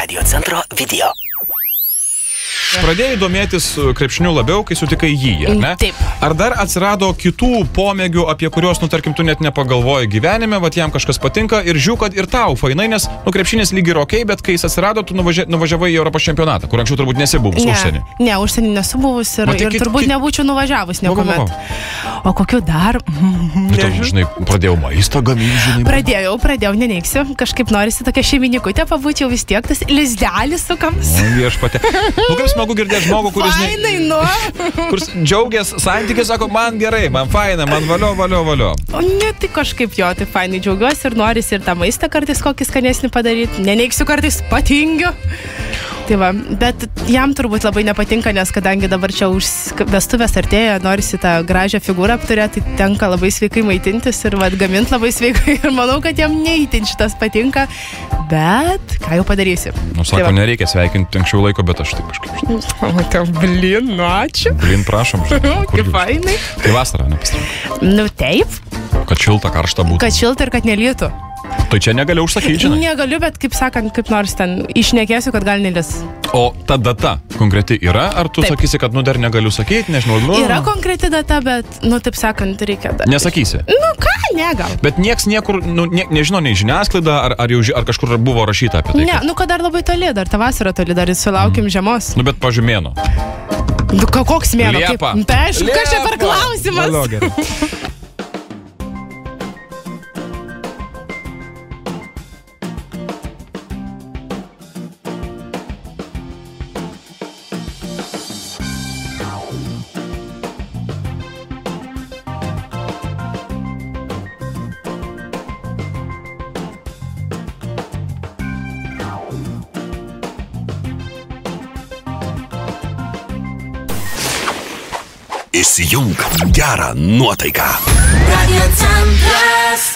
Radio centro video. Pradėjai domėtis krepšiniu labiau, kai sutikai jį, ar ne? Taip. Ar dar atsirado kitų pomėgių, apie kuriuos, tarkim, tu net nepagalvoji gyvenime, vat jam kažkas patinka ir žiū, kad ir tau fainai, nes, krepšinis lyg ir okei, bet kai jis atsirado, tu nuvažiavai į Europos čempionatą, kur anksčiau turbūt nesi buvus užsienį. Ne, užsienį nesu buvus ir turbūt nebūčiau nuvažiavus niekuomet. O kokiu dar? Žinai, pradėjau maistą gaminti, žinai. Pradėjau, neneigsiu. Kažkaip norisi tokia šeiminikutė pabūčiau vis tiek, tas lizdelis sukams. Viešpatie. Kaip smagu girdėti žmogų, kuris... Fainai, nu. Kuris džiaugias santykiais, sako, man gerai, man faina, man valio. O ne, tai kažkaip jo, tai fainai džiaugiuosi ir norisi ir tą maistą kartais kokį skanesnį padaryti. Neneigsiu, kartais patingiu. Tai va, bet jam turbūt labai nepatinka, nes kadangi dabar čia vestuvės artėja, norisi tą gražią figūrą apturėti, tai tenka labai sveikai maitintis ir gaminti labai sveikai. Ir manau, kad jam neįtin šitas patinka, bet ką jau padarysi. Sako, nereikia sveikinti anksčiau laiko, bet aš taip kažkaip. Blin, ačiū. Blin, prašom. Kaip fainai. Tai vasarą, nepasitraukia. Nu taip. Kad šilta, karšta būtų. Kad šilta ir kad nelytų. Tai čia negaliu užsakyti, žinai? Negaliu, bet kaip sakant, kaip nors ten išnekėsiu, kad gal nelis. O ta data konkreti yra? Ar tu sakysi, kad dar negaliu sakyti, nežinau? Yra konkreti data, bet, taip sakant, reikia dar. Nesakysi? Ne, gal. Bet nieks niekur, nežinau, nei žiniasklaida, ar kažkur buvo rašyta apie tai? Ne, kad dar labai toli, dar ta vasara toli, dar sulaukim žiemos. Bet pažymėno. Koks mėno? Liepa. Tai aišku, kas čia per klausimas? Įsijunk gerą nuotaiką. Radio centras.